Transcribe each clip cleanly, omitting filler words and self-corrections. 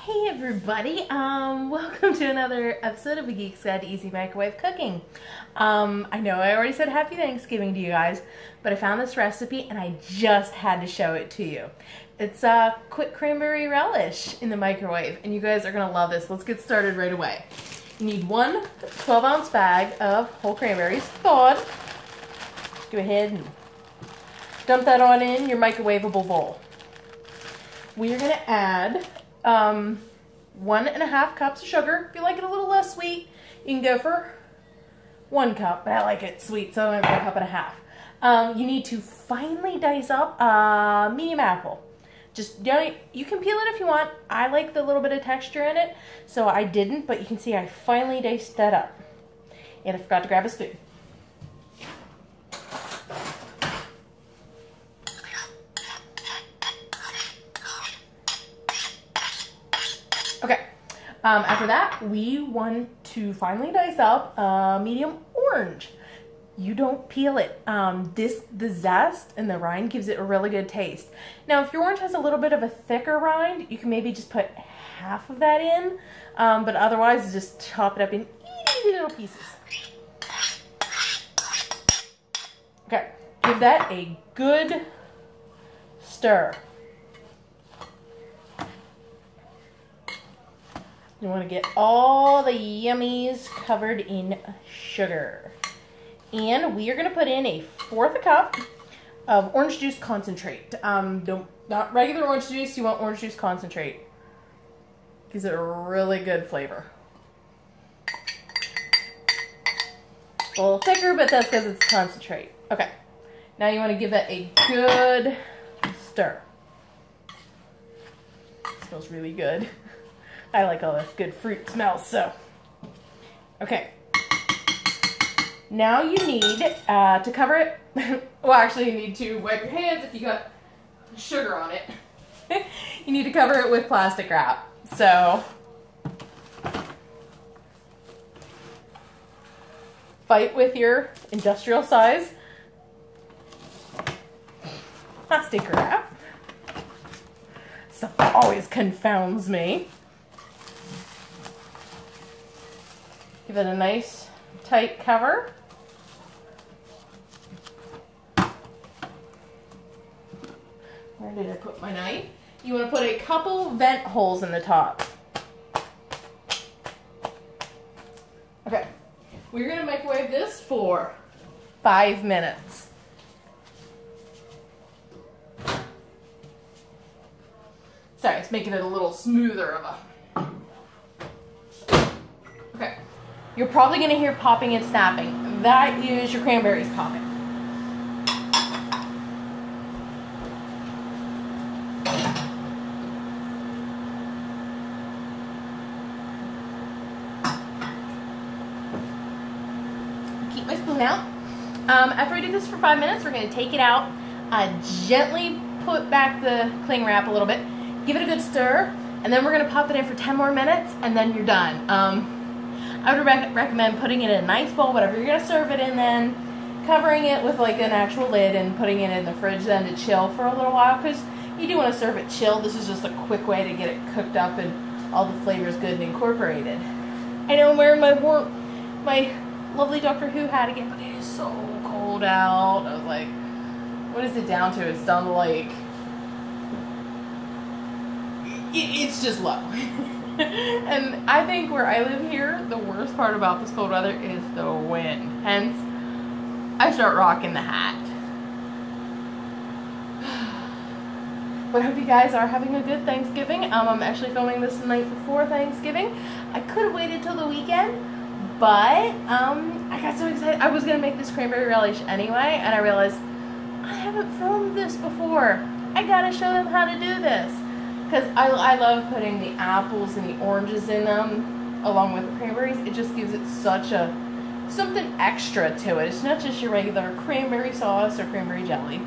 Hey everybody, welcome to another episode of A Geek's Guide to Easy Microwave Cooking. I know I already said Happy Thanksgiving to you guys, but I found this recipe and I just had to show it to you. It's a quick cranberry relish in the microwave, and you guys are going to love this. Let's get started right away. You need one 12-ounce bag of whole cranberries, thawed. Go ahead and dump that on in your microwavable bowl. We're going to add 1.5 cups of sugar. If you like it a little less sweet, you can go for 1 cup, but I like it sweet, so I'm going to go 1.5 cups. You need to finely dice up a medium apple. Just don't, you can peel it if you want. I like the little bit of texture in it, so I didn't, but you can see I finely diced that up. And I forgot to grab a spoon. Okay, after that, we want to finely dice up a medium orange. You don't peel it. The zest and the rind gives it a really good taste. Now, if your orange has a little bit of a thicker rind, you can maybe just put half of that in, but otherwise just chop it up in itty little pieces. Okay, give that a good stir. You want to get all the yummies covered in sugar. And we are going to put in 1/4 cup of orange juice concentrate. Not regular orange juice, you want orange juice concentrate. Gives it a really good flavor. A little thicker, but that's because it's concentrate. Okay, now you want to give that a good stir. It smells really good. I like all this good fruit smell, so. Okay. Now you need to cover it. Well, actually, you need to wipe your hands if you got sugar on it. You need to cover it with plastic wrap. So, fight with your industrial size plastic wrap. Stuff always confounds me. Give it a nice tight cover. Where did I put my knife? You want to put a couple vent holes in the top. Okay, we're going to microwave this for 5 minutes. Sorry, it's making it a little smoother of a... Okay. You're probably going to hear popping and snapping. That is your cranberries popping. Keep my spoon out. After we do this for 5 minutes, we're going to take it out, gently put back the cling wrap a little bit, give it a good stir, and then we're going to pop it in for 10 more minutes, and then you're done. I would recommend putting it in a nice bowl, whatever you're going to serve it in, then covering it with like an actual lid and putting it in the fridge then to chill for a little while, because you do want to serve it chilled. This is just a quick way to get it cooked up and all the flavors good and incorporated. I know I'm wearing my lovely Doctor Who hat again, but it is so cold out. I was like, what is it down to? It's down to like, it's just low. And I think where I live here, the worst part about this cold weather is the wind. Hence, I start rocking the hat. But I hope you guys are having a good Thanksgiving. I'm actually filming this the night before Thanksgiving. I could have waited till the weekend, but I got so excited. I was going to make this cranberry relish anyway, and I realized I haven't filmed this before. I got to show them how to do this. Because I love putting the apples and the oranges in them along with the cranberries. It just gives it such a something extra to it. It's not just your regular cranberry sauce or cranberry jelly.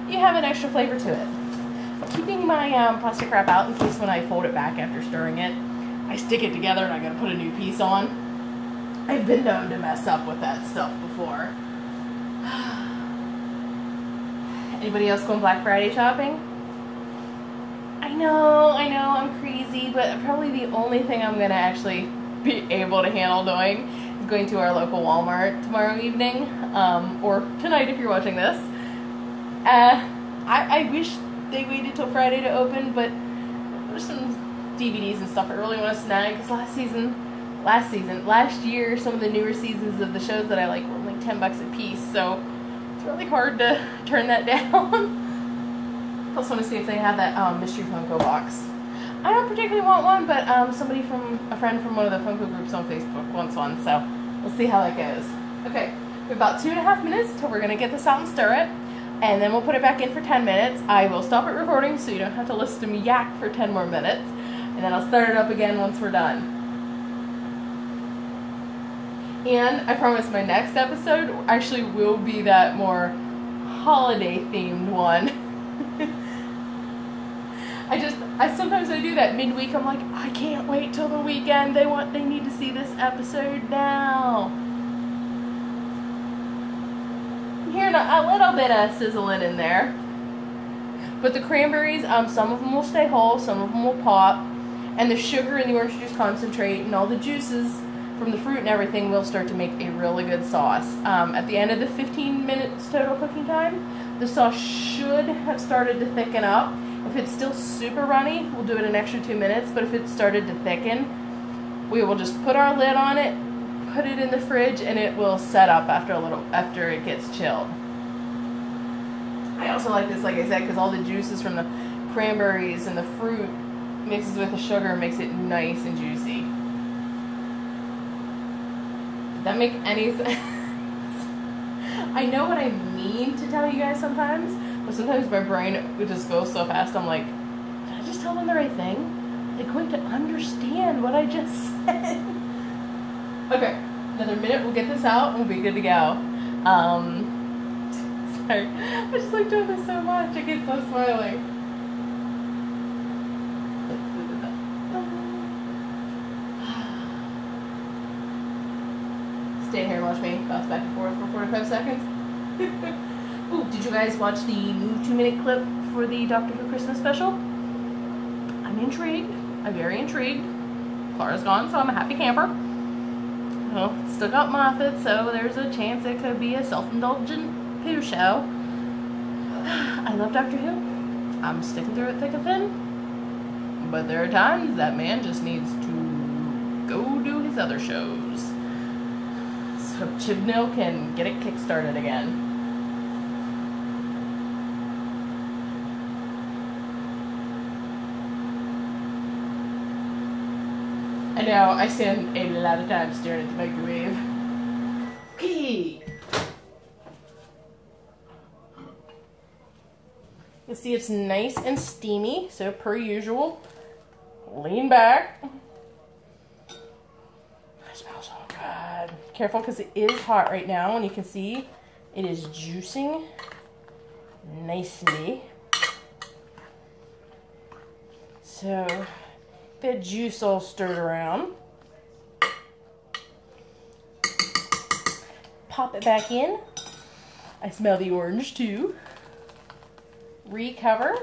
You have an extra flavor to it. I'm keeping my plastic wrap out in case when I fold it back after stirring it, I stick it together and I gotta put a new piece on. I've been known to mess up with that stuff before. Anybody else going Black Friday shopping? I I know, I'm crazy, but probably the only thing I'm gonna actually be able to handle doing is going to our local Walmart tomorrow evening, or tonight if you're watching this. I wish they waited till Friday to open, but there's some DVDs and stuff I really want to snag, because last year, some of the newer seasons of the shows that I like were only $10 a piece, so it's really hard to turn that down. I also want to see if they have that mystery Funko box. I don't particularly want one, but a friend from one of the Funko groups on Facebook wants one, so we'll see how that goes. Okay, we have about 2.5 minutes till we're going to get this out and stir it, and then we'll put it back in for 10 minutes. I will stop it recording so you don't have to listen to me yak for 10 more minutes, and then I'll start it up again once we're done. And I promise my next episode actually will be that more holiday themed one. Sometimes I do that midweek. I'm like, I can't wait till the weekend. They need to see this episode now. I'm hearing a little bit of sizzling in there. But the cranberries, some of them will stay whole, some of them will pop, and the sugar and the orange juice concentrate and all the juices from the fruit and everything will start to make a really good sauce. At the end of the 15 minutes total cooking time, the sauce should have started to thicken up. If it's still super runny, we'll do it an extra 2 minutes, but if it started to thicken, we will just put our lid on it, put it in the fridge, and it will set up after it gets chilled. I also like this, like I said, because all the juices from the cranberries and the fruit mixes with the sugar and makes it nice and juicy. Does that make any sense? I know what I mean to tell you guys sometimes, but sometimes my brain would just go so fast, I'm like, did I just tell them the right thing? They're going to understand what I just said. Okay, another minute, we'll get this out, and we'll be good to go. Sorry, I just like doing this so much, it gets so smiley. Stay here and watch me bounce back and forth for 45 seconds. Ooh, did you guys watch the new 2-minute clip for the Doctor Who Christmas special? I'm intrigued. I'm very intrigued. Clara's gone, so I'm a happy camper. Well, still got Moffat, so there's a chance it could be a self-indulgent poo show. I love Doctor Who. I'm sticking through it thick and thin. But there are times that man just needs to go do his other shows, so Chibnall can get it kick-started again. I know, I stand a lot of time staring at the microwave. Okay. You'll see it's nice and steamy, so per usual, lean back. It smells so good. Careful, because it is hot right now, and you can see it is juicing nicely. So, bit of juice all stirred around. Pop it back in. I smell the orange too. Recover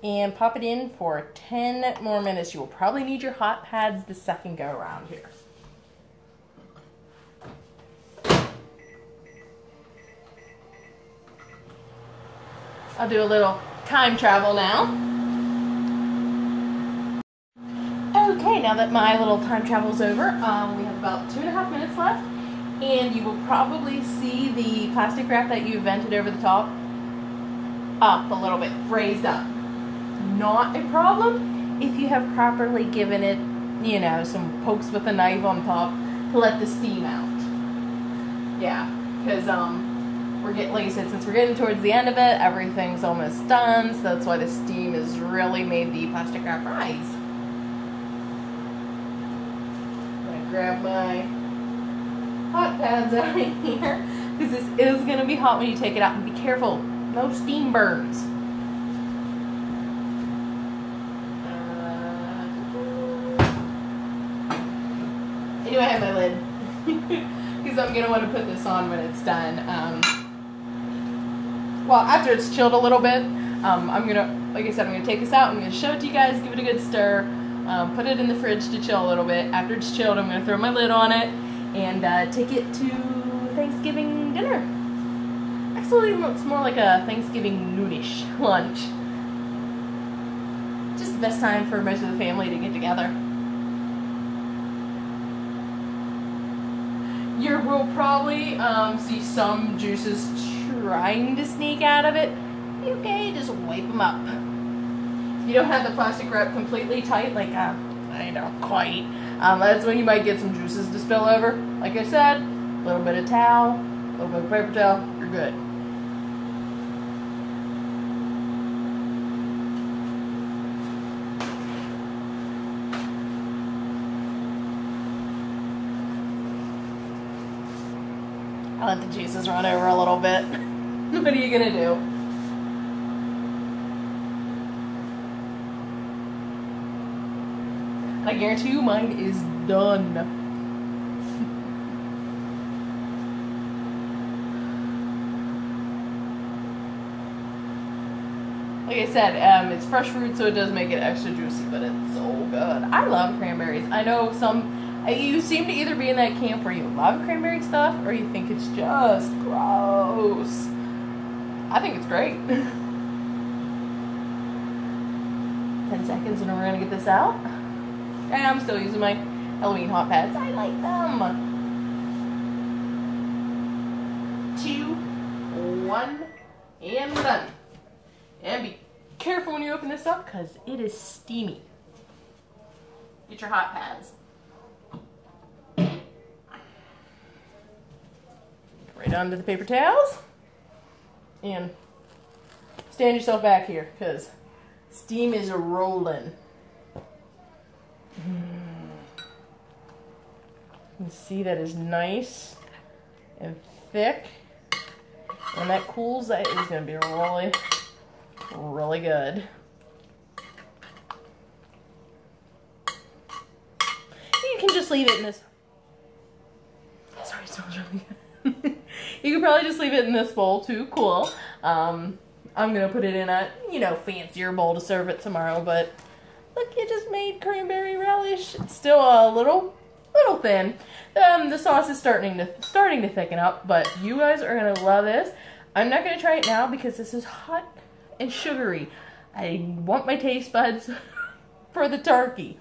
and pop it in for 10 more minutes. You will probably need your hot pads the second go around here. I'll do a little time travel now. Okay, now that my little time travel's over, we have about 2.5 minutes left, and you will probably see the plastic wrap that you vented over the top up a little bit, raised up. Not a problem if you have properly given it, you know, some pokes with a knife on top to let the steam out. Yeah, because we're getting, like I said, since we're getting towards the end of it, everything's almost done, so that's why the steam has really made the plastic wrap rise. Grab my hot pads out of here, because this is going to be hot when you take it out, and be careful, no steam burns. Anyway, I have my lid, because I'm going to want to put this on when it's done. Well, after it's chilled a little bit, I'm going to like I said, I'm going to take this out. I'm going to show it to you guys, give it a good stir, put it in the fridge to chill a little bit. After it's chilled, I'm going to throw my lid on it and take it to Thanksgiving dinner. Actually, it's more like a Thanksgiving noonish lunch. Just the best time for most of the family to get together. You will probably see some juices trying to sneak out of it. Okay, just wipe them up. If you don't have the plastic wrap completely tight, like I don't quite, that's when you might get some juices to spill over. Like I said, a little bit of towel, a little bit of paper towel, you're good. I let the juices run over a little bit. What are you gonna do? I guarantee you mine is done. Like I said, it's fresh fruit, so it does make it extra juicy, but it's so good. I love cranberries. I know you seem to either be in that camp where you love cranberry stuff or you think it's just gross. I think it's great. 10 seconds and we're going to get this out. And I'm still using my Halloween hot pads. I like them. 2, 1, and we're done. And be careful when you open this up because it is steamy. Get your hot pads. Right onto the paper towels. And stand yourself back here because steam is rolling. You can see that is nice and thick. When that cools, that is going to be really, really good. You can just leave it in this. Sorry, it smells really good. You can probably just leave it in this bowl to cool. I'm going to put it in a, fancier bowl to serve it tomorrow, but look, you just made cranberry relish. It's still a little thin. The sauce is starting to thicken up, but you guys are going to love this. I'm not going to try it now because this is hot and sugary. I want my taste buds for the turkey.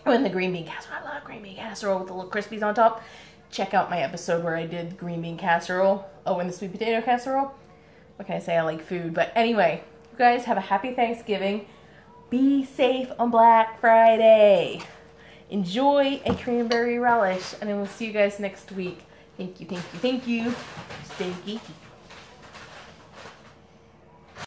And the green bean casserole. I love green bean casserole with the little crispies on top. Check out my episode where I did green bean casserole. Oh, and the sweet potato casserole. What can I say? I like food. But anyway, you guys have a happy Thanksgiving. Be safe on Black Friday. Enjoy a cranberry relish. And then we'll see you guys next week. Thank you, thank you, thank you. Stay geeky.